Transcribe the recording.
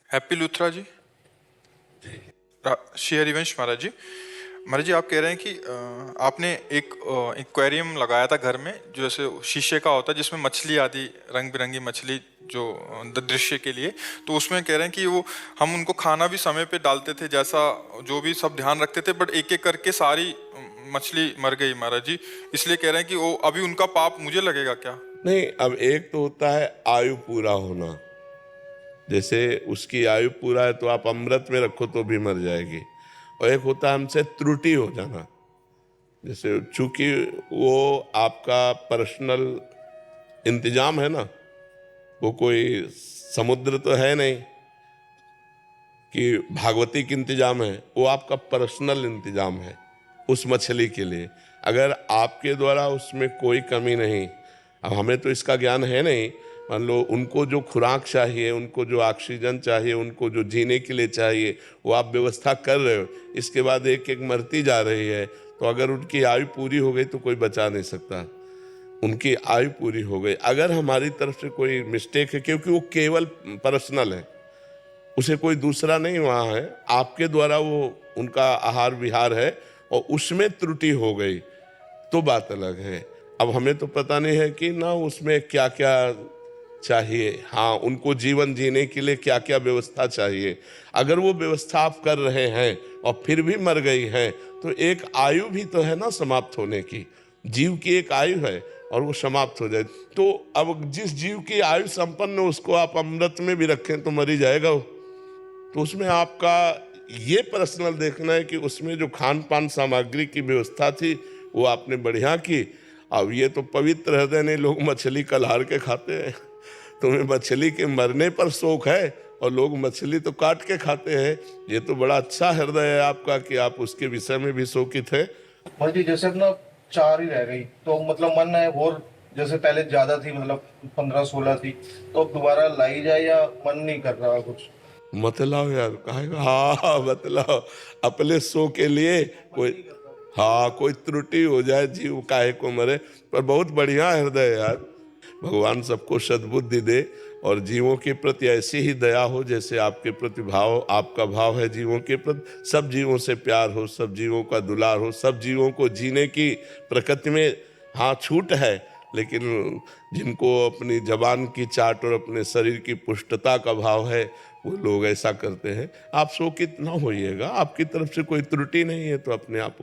Happy Luthra जी। श्री हरिवंश महाराज जी। महाराज जी, आप कह रहे हैं कि आपने एक एक्वेरियम लगाया था घर में, जो जैसे शीशे का होता है, जिसमें मछली आदि रंग बिरंगी मछली जो दृश्य के लिए, तो उसमें कह रहे हैं कि वो हम उनको खाना भी समय पे डालते थे, जैसा जो भी सब ध्यान रखते थे, बट एक एक करके सारी मछली मर गई महाराज जी। इसलिए कह रहे हैं कि वो अभी उनका पाप मुझे लगेगा क्या? नहीं, अब एक तो होता है आयु पूरा होना। जैसे उसकी आयु पूरा है तो आप अमृत में रखो तो भी मर जाएगी। और एक होता है हमसे त्रुटि हो जाना। जैसे चूंकि वो आपका पर्सनल इंतजाम है ना, वो कोई समुद्र तो है नहीं कि भागवती का इंतजाम है, वो आपका पर्सनल इंतजाम है उस मछली के लिए। अगर आपके द्वारा उसमें कोई कमी नहीं, अब हमें तो इसका ज्ञान है नहीं, मान लो उनको जो खुराक चाहिए, उनको जो ऑक्सीजन चाहिए, उनको जो जीने के लिए चाहिए, वो आप व्यवस्था कर रहे हो, इसके बाद एक एक मरती जा रही है, तो अगर उनकी आयु पूरी हो गई तो कोई बचा नहीं सकता। उनकी आयु पूरी हो गई, अगर हमारी तरफ से कोई मिस्टेक है, क्योंकि वो केवल पर्सनल है, उसे कोई दूसरा नहीं वहाँ है, आपके द्वारा वो उनका आहार विहार है और उसमें त्रुटि हो गई तो बात अलग है। अब हमें तो पता नहीं है कि ना उसमें क्या क्या चाहिए, हाँ उनको जीवन जीने के लिए क्या क्या व्यवस्था चाहिए। अगर वो व्यवस्था आप कर रहे हैं और फिर भी मर गई है तो एक आयु भी तो है ना समाप्त होने की। जीव की एक आयु है और वो समाप्त हो जाए, तो अब जिस जीव की आयु संपन्न है उसको आप अमृत में भी रखें तो मर ही जाएगा वो। तो उसमें आपका ये पर्सनल देखना है कि उसमें जो खान पान सामग्री की व्यवस्था थी वो आपने बढ़िया की। अब ये तो पवित्र हृदय ने लोग मछली कल्हार के खाते हैं, तुम्हें मछली के मरने पर शोक है और लोग मछली तो काट के खाते हैं। ये तो बड़ा अच्छा हृदय है आपका कि आप उसके विषय में भी शोकित है। भाई जी, जैसे अपना 4 ही रह गई तो मतलब मन है और जैसे पहले ज्यादा थी, मतलब 15-16 थी, तो अब दोबारा लाई जाए या मन नहीं कर रहा कुछ? मतलाओ यार, कहेगा हाँ बतलाओ, अपने सो के लिए कोई, हाँ कोई त्रुटि हो जाए, जीव काहे को मरे। पर बहुत बढ़िया हृदय यार, भगवान सबको सद्बुद्धि दे और जीवों के प्रति ऐसी ही दया हो जैसे आपके प्रति भाव, आपका भाव है जीवों के प्रति। सब जीवों से प्यार हो, सब जीवों का दुलार हो, सब जीवों को जीने की प्रकृति में हाँ छूट है, लेकिन जिनको अपनी जबान की चाट और अपने शरीर की पुष्टता का भाव है वो लोग ऐसा करते हैं। आप शोकित ना होइएगा, आपकी तरफ से कोई त्रुटि नहीं है तो अपने आप